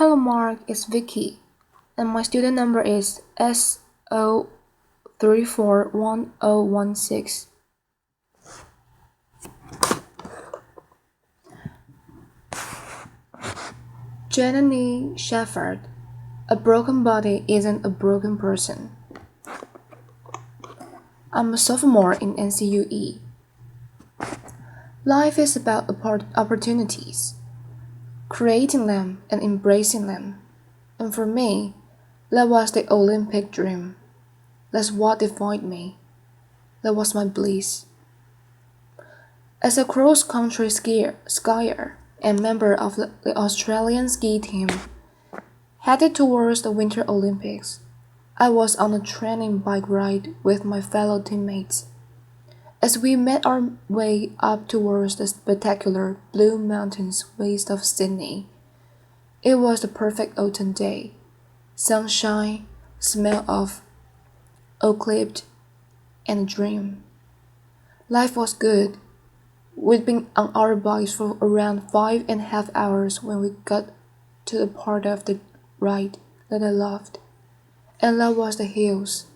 Hello Mark, it's Vicky, and my student number is SO341016. Janine Shepherd. A broken body isn't a broken person. I'm a sophomore in NCUE. Life is about opportunities, creating them and embracing them. And for me, that was the Olympic dream. That's what defined me. That was my bliss. As a cross-country skier and member of the Australian ski team, headed towards the Winter Olympics, I was on a training bike ride with my fellow teammates. As we made our way up towards the spectacular Blue Mountains west of Sydney, it was the perfect autumn day. Sunshine, smell of eucalypt, and a dream. Life was good. We'd been on our bikes for around 5.5 hours when we got to the part of the ride that I loved. And that was the hills,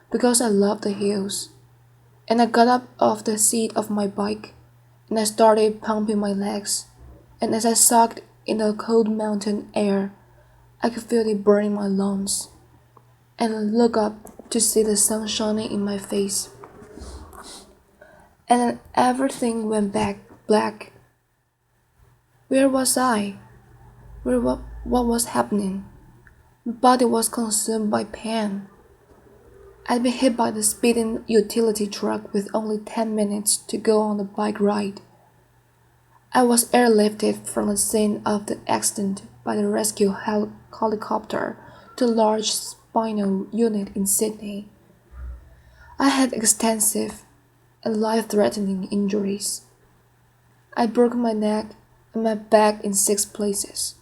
because I love the hills. And I got up off the seat of my bike, and I started pumping my legs. And as I sucked in the cold mountain air, I could feel it burning my lungs. And I looked up to see the sun shining in my face. And then everything went back black. Where was I? What was happening? My body was consumed by pain. I'd been hit by the speeding utility truck with only 10 minutes to go on the bike ride. I was airlifted from the scene of the accident by the rescue helicopter to a large spinal unit in Sydney. I had extensive and life-threatening injuries. I broke my neck and my back in 6 places.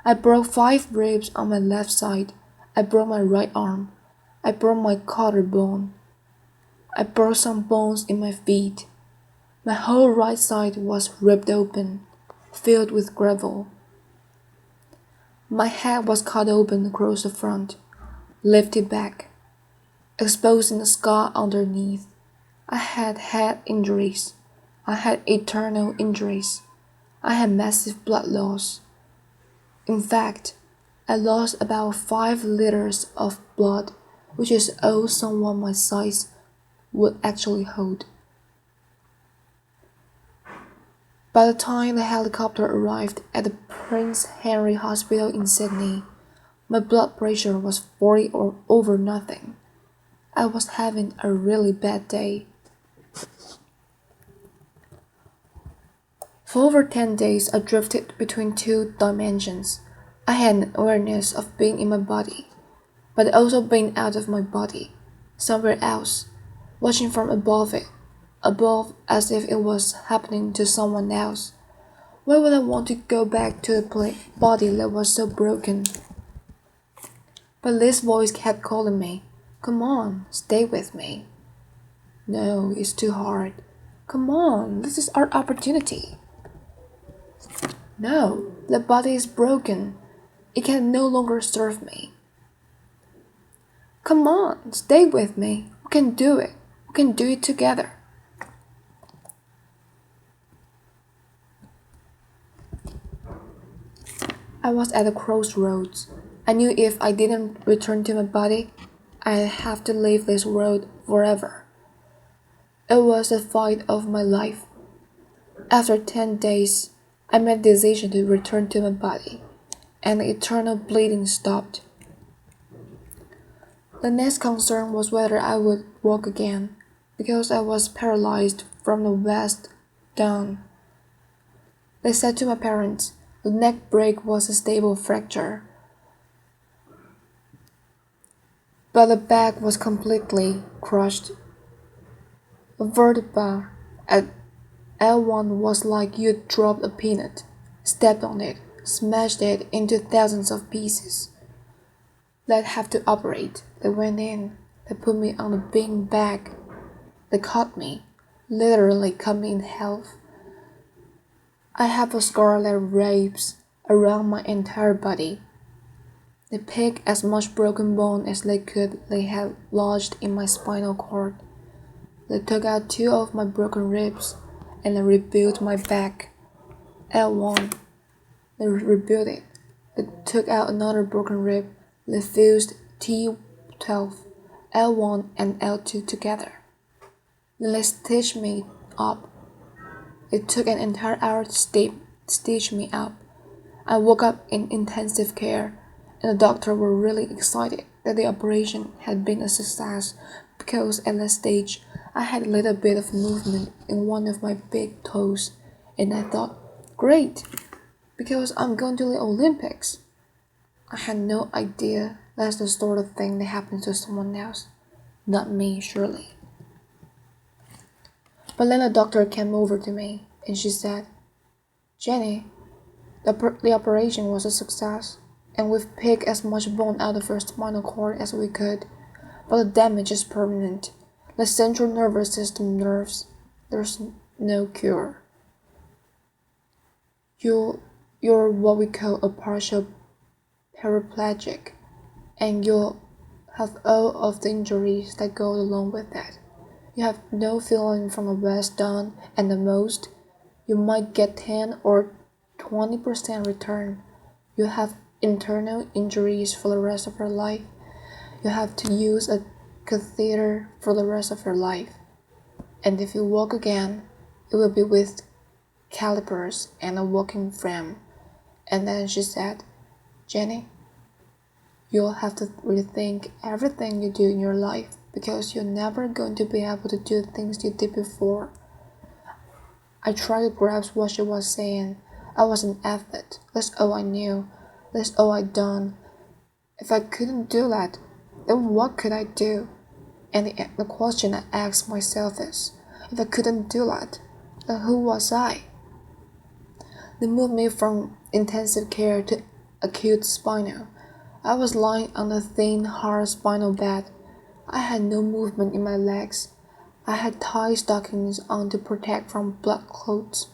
I broke 5 ribs on my left side. I broke my right arm. I broke my collarbone. I broke some bones in my feet. My whole right side was ripped open, filled with gravel. My head was cut open across the front, lifted back, exposing a scar underneath. I had head injuries. I had internal injuries. I had massive blood loss. In fact, I lost about 5 liters of blood, which is all someone my size would actually hold. By the time the helicopter arrived at the Prince Henry Hospital in Sydney, my blood pressure was 40 or over nothing. I was having a really bad day. For over 10 days, I drifted between 2 dimensions. I had an awareness of being in my body, but also being out of my body, somewhere else, watching from above as if it was happening to someone else. Why would I want to go back to a body that was so broken? But this voice kept calling me. Come on, stay with me. No, it's too hard. Come on, this is our opportunity. No, the body is broken. It can no longer serve me. Come on, stay with me. We can do it. We can do it together. I was at a crossroads. I knew if I didn't return to my body, I'd have to leave this world forever. It was the fight of my life. After 10 days, I made the decision to return to my body, and the eternal bleeding stopped. The next concern was whether I would walk again, because I was paralyzed from the waist down. They said to my parents, the neck break was a stable fracture, but the back was completely crushed. The vertebra at L1 was like you'd dropped a peanut, stepped on it, smashed it into thousands of pieces. They'd have to operate. They went in. They put me on a bean bag. They cut me, literally cut me in half. I have a scar that wraps around my entire body. They picked as much broken bone as they could they had lodged in my spinal cord. They took out 2 of my broken ribs, and they rebuilt my back. L1. They rebuilt it. They took out another broken rib. They fused T12, L1 and L2 together. Then they stitched me up. It took an entire hour to stitch me up. I woke up in intensive care, and the doctor were really excited that the operation had been a success because at that stage I had a little bit of movement in one of my big toes, and I thought, great, because I'm going to the Olympics. I had no idea that's the sort of thing that happens to someone else, not me, surely. But then the doctor came over to me, and she said, Jenny, the operation was a success, and we've picked as much bone out of her spinal cord as we could, but the damage is permanent. The central nervous system nerves, there's no cure. You're what we call a partial paraplegic, and you'll have all of the injuries that go along with that. You have no feeling from the waist down, and the most, you might get 10 or 20% return. You have internal injuries for the rest of your life. You have to use a catheter for the rest of your life. And if you walk again, it will be with calipers and a walking frame. And then she said, Jenny, you'll have to rethink everything you do in your life because you're never going to be able to do things you did before. I tried to grasp what she was saying. I was an athlete. That's all I knew. That's all I'd done. If I couldn't do that, then what could I do? And the question I asked myself is, if I couldn't do that, then who was I? They moved me from intensive care to acute spinal. I was lying on a thin, hard spinal bed. I had no movement in my legs. I had tie stockings on to protect from blood clots.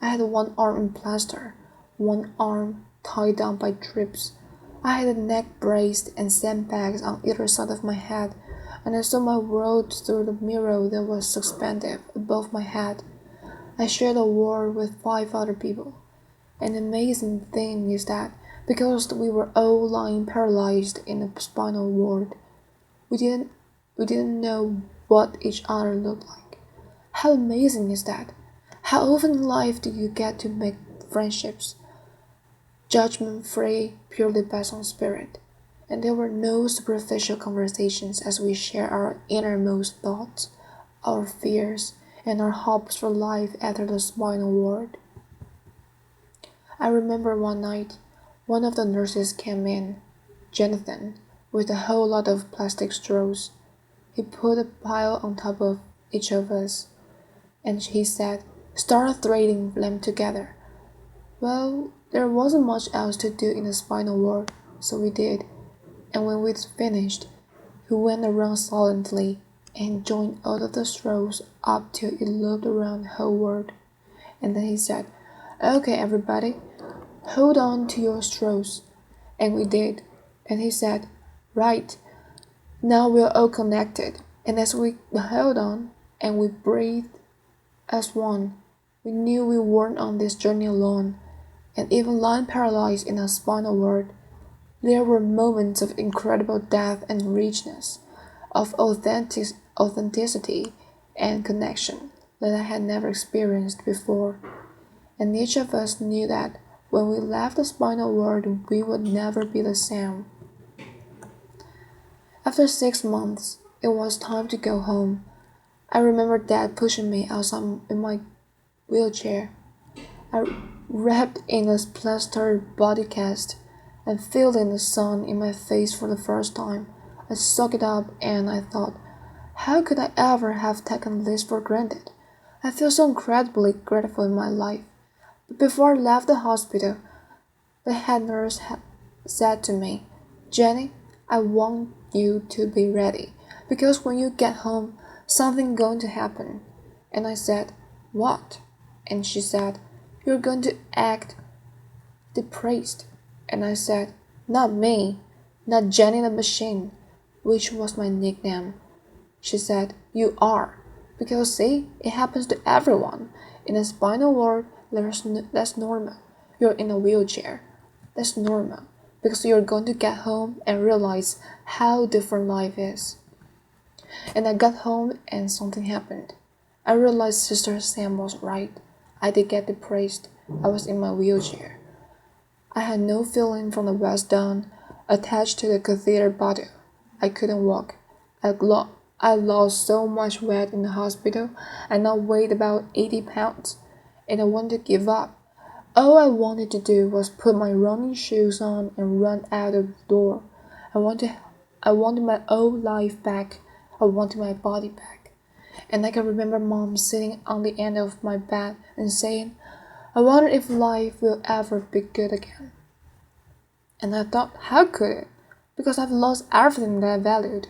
I had one arm in plaster, one arm tied down by drips. I had a neck braced and sandbags on either side of my head, and I saw my world through the mirror that was suspended above my head. I shared a ward with 5 other people. And the amazing thing is that because we were all lying paralyzed in the spinal ward, we didn't know what each other looked like. How amazing is that? How often in life do you get to make friendships, judgment-free, purely based on spirit? And there were no superficial conversations as we share our innermost thoughts, our fears, and our hopes for life after the spinal ward. I remember one night, one of the nurses came in, Jonathan, with a whole lot of plastic straws. He put a pile on top of each of us, and he said, start threading them together. Well, there wasn't much else to do in the spinal ward, so we did, and when we'd finished, he went around silently and joined all of the straws up till it looped around the whole ward. And then he said, okay, everybody, hold on to your straws. And we did. And he said, right, now we're all connected. And as we held on and we breathed as one, we knew we weren't on this journey alone. And even lying paralyzed in a spinal ward, there were moments of incredible depth and richness, of authenticity and connection that I had never experienced before. And each of us knew that when we left the spinal ward, we would never be the same. After 6 months, it was time to go home. I remember Dad pushing me outside in my wheelchair. I wrapped in a plastered body cast and feeling the sun in my face for the first time. I soaked it up and I thought, how could I ever have taken this for granted? I feel so incredibly grateful in my life. But before I left the hospital, the head nurse said to me, Jenny, I want you to be ready, because when you get home, something's going to happen. And I said, what? And she said, you're going to act depressed. And I said, not me. Not Janine the machine, which was my nickname. She said, "You are. Because see, it happens to everyone. In a spinal ward, that's normal. You're in a wheelchair. That's normal. Because you're going to get home and realize how different life is." And I got home and something happened. I realized Sister Sam was right. I did get depressed. I was in my wheelchair. I had no feeling from the waist down, attached to the catheter bottle. I couldn't walk. I lost so much weight in the hospital, and I weighed about 80 pounds, and I wanted to give up. All I wanted to do was put my running shoes on and run out of the door. I wanted, I wanted my old life back. I wanted my body back. And I can remember Mom sitting on the end of my bed and saying, "I wonder if life will ever be good again." And I thought, how could it? Because I've lost everything that I valued.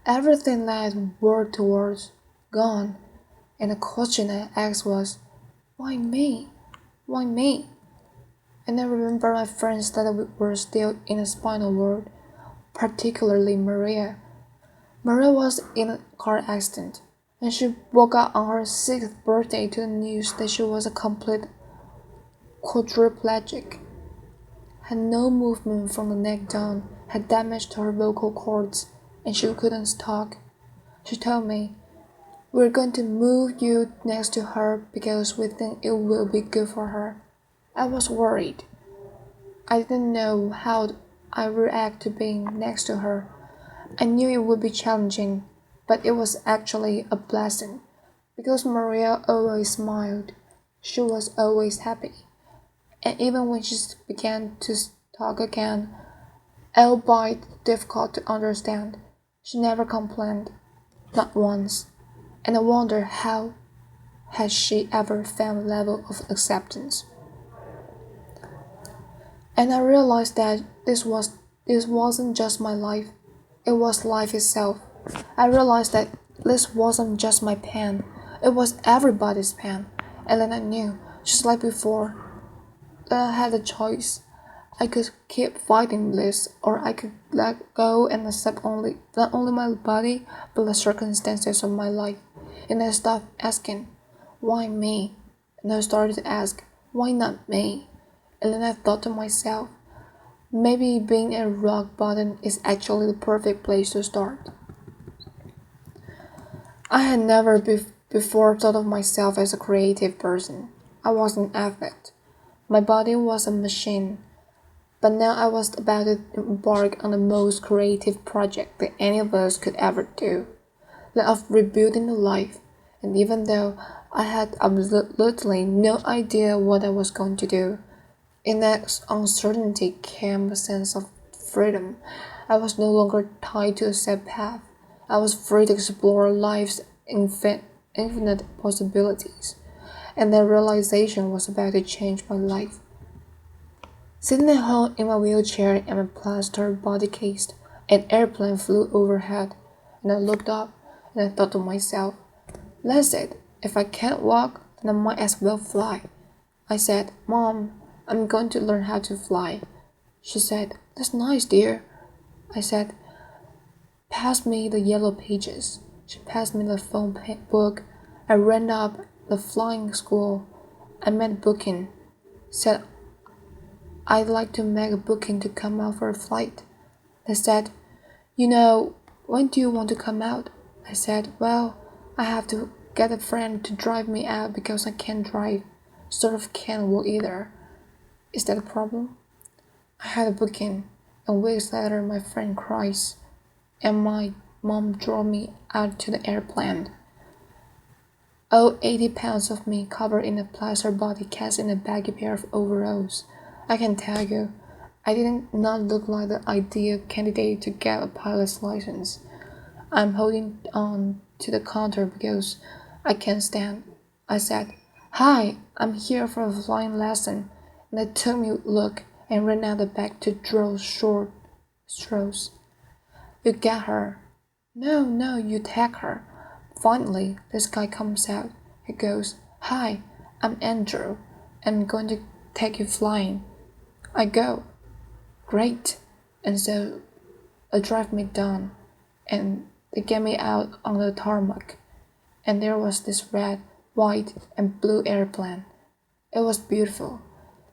Everything that I had worked towards, gone. And the question I asked was, why me? Why me? And I remember my friends that were still in a spinal ward, particularly Maria. Maria was in a car accident, and she woke up on her 6th birthday to the news that she was a complete quadriplegic, had no movement from the neck down, had damaged her vocal cords, and she couldn't talk. She told me, "We're going to move you next to her because we think it will be good for her." I was worried. I didn't know how I would react to being next to her. I knew it would be challenging, but it was actually a blessing because Maria always smiled. She was always happy. And even when she began to talk again, albeit difficult to understand, she never complained, not once. And I wonder how had she ever found a level of acceptance. And I realized that this wasn't just my life, it was life itself. I realized that this wasn't just my pain, it was everybody's pain. And then I knew, just like before, that I had a choice. I could keep fighting this, or I could let go and accept not only my body, but the circumstances of my life. And I stopped asking, why me? And I started to ask, why not me? And then I thought to myself, maybe being at rock bottom is actually the perfect place to start. I had never before thought of myself as a creative person. I was an athlete. My body was a machine. But now I was about to embark on the most creative project that any of us could ever do, that of rebuilding a life. And even though I had absolutely no idea what I was going to do, in that uncertainty came a sense of freedom. I was no longer tied to a set path. I was free to explore life's infinite possibilities. And that realization was about to change my life. Sitting at home in my wheelchair and my plaster body cased, an airplane flew overhead, and I looked up and I thought to myself, that's it. If I can't walk, then I might as well fly. I said, "Mom, I'm going to learn how to fly." She said, "That's nice, dear." I said, "Pass me the yellow pages." She passed me the phone book. I ran up the flying school. I made a booking. Said I'd like to make a booking to come out for a flight. They said, when do you want to come out? I said, well, I have to get a friend to drive me out because I can't drive. Sort of can't walk either. Is that a problem? I had a booking, and weeks later my friend cries, and my mom drove me out to the airplane. All 80 pounds of me covered in a plaster body cast in a baggy pair of overalls. I can tell you, I did not look like the ideal candidate to get a pilot's license. I'm holding on to the counter because I can't stand. I said, "Hi, I'm here for a flying lesson." And they took me a look and ran out the back to draw short straws. "You get her." No, you take her." Finally, this guy comes out. He goes, "Hi, I'm Andrew. I'm going to take you flying." I go, "Great." And so drive me down, and they get me out on the tarmac, and there was this red, white, and blue airplane. It was beautiful.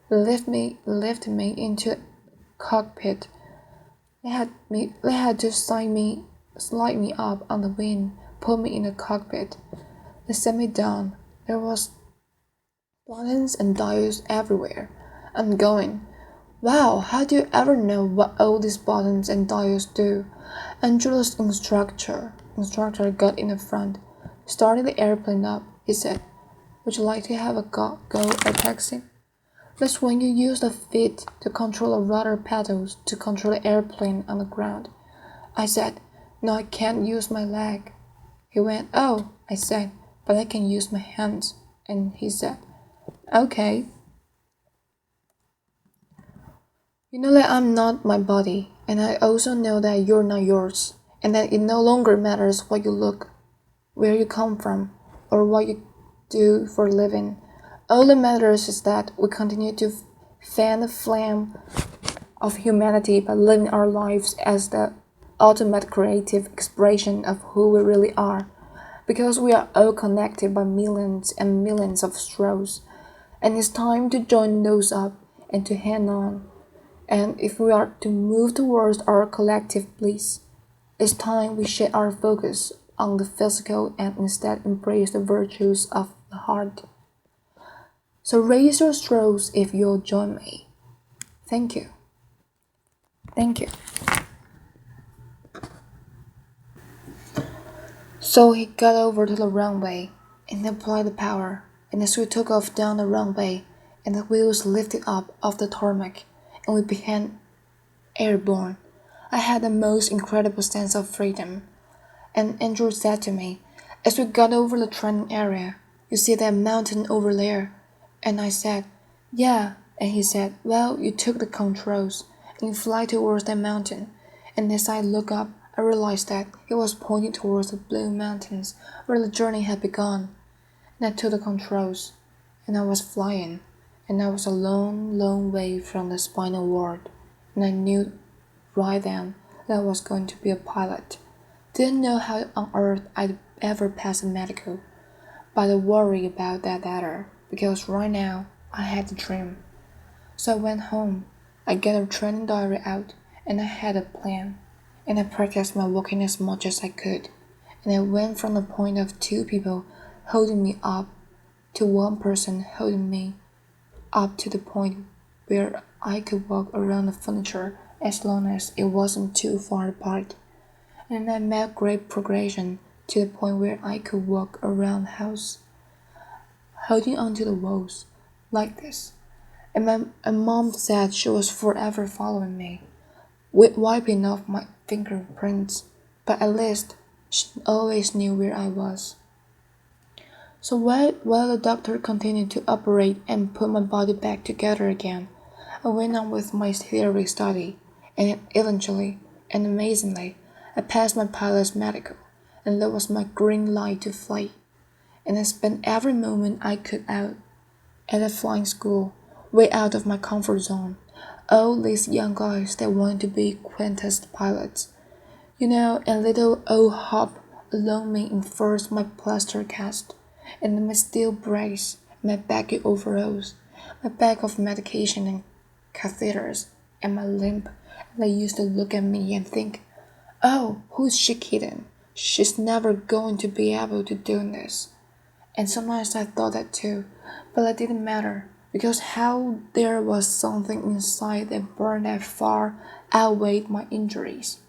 Lifted me into the cockpit. They had to slide me up on the wing, put me in the cockpit. They set me down. There was buttons and dials everywhere. I'm going, wow, how do you ever know what all these buttons and dials do? Angela's instructor got in the front, started the airplane up. He said, would you like to have a go at taxi? That's when you use the feet to control the rudder pedals to control the airplane on the ground. I said, no, I can't use my leg. He went, oh, I said, but I can use my hands. And he said, okay. You know that I'm not my body, and I also know that you're not yours, and that it no longer matters what you look, where you come from, or what you do for a living. All that matters is that we continue to fan the flame of humanity by living our lives as the ultimate creative expression of who we really are, because we are all connected by millions and millions of straws, and it's time to join those up and to hang on. And if we are to move towards our collective bliss, it's time we shift our focus on the physical and instead embrace the virtues of the heart. So raise your straws if you'll join me. Thank you. Thank you. So he got over to the runway and applied the power, and as we took off down the runway, and the wheels lifted up off the tarmac, and we became airborne, I had the most incredible sense of freedom. And Andrew said to me, as we got over the training area, you see that mountain over there? And I said, yeah. And he said, well, you took the controls and you fly towards that mountain. And as I looked up, I realized that he was pointing towards the blue mountains where the journey had begun. And I took the controls, and I was flying, and I was a long, long way from the spinal ward. And I knew right then that I was going to be a pilot. Didn't know how on earth I'd ever pass a medical, but I worried about that later, because right now I had a dream. So I went home, I got a training diary out, and I had a plan, and I practiced my walking as much as I could, and I went from the point of two people holding me up to one person holding me up to the point where I could walk around the furniture as long as it wasn't too far apart. And I made great progression to the point where I could walk around the house, holding onto the walls, like this. And my mom said she was forever following me, wiping off my fingerprints, but at least she always knew where I was. So while the doctor continued to operate and put my body back together again, I went on with my theory study, and eventually, and amazingly, I passed my pilot's medical, and that was my green light to fly. And I spent every moment I could out at a flying school, way out of my comfort zone. All these young guys that wanted to be quintessed pilots. You know, a little old hop along me enforced my plaster cast, and my steel brace, my baggy overalls, my bag of medication and catheters, and my limp. And they used to look at me and think, oh, who's she kidding? She's never going to be able to do this. And sometimes I thought that too, but it didn't matter, because how there was something inside that burned that far outweighed my injuries.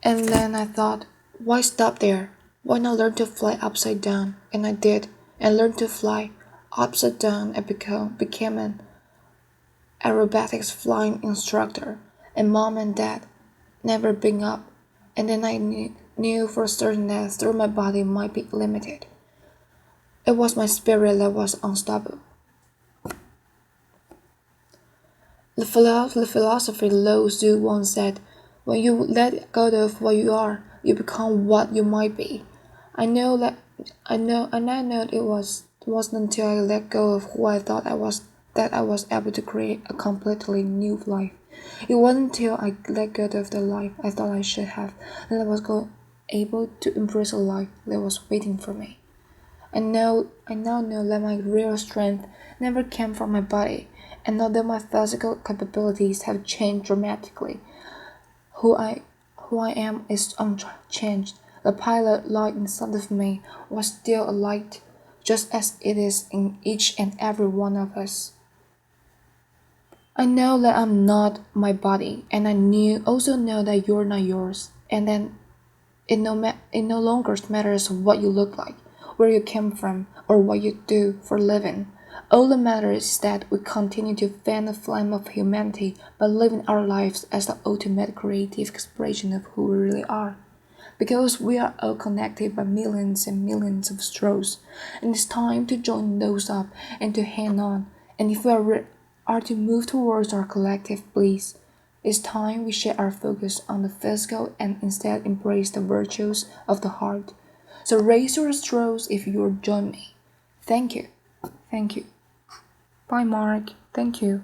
And then I thought, why stop there? Why not learn to fly upside down? And I did, and learned to fly upside down and became an aerobatics flying instructor. And mom and dad never been up. And then I knew for certain that through my body might be limited. It was my spirit that was unstoppable. The philosophy Lao Tzu once said, when you let go of what you are, you become what you might be. I know it wasn't until I let go of who I thought I was that I was able to create a completely new life. It wasn't until I let go of the life I thought I should have that I was able to embrace a life that was waiting for me. I now know that my real strength never came from my body, and although my physical capabilities have changed dramatically, who I who I am is unchanged. The pilot light inside of me was still a light, just as it is in each and every one of us. I know that I'm not my body, and also know that you're not yours, and then it no longer matters what you look like, where you came from, or what you do for a living. All that matters is that we continue to fan the flame of humanity by living our lives as the ultimate creative expression of who we really are. Because we are all connected by millions and millions of straws, and it's time to join those up and to hang on. And if are to move towards our collective bliss, it's time we shift our focus on the physical and instead embrace the virtues of the heart. So raise your straws if you'll join me. Thank you. Thank you. Bye, Mark. Thank you.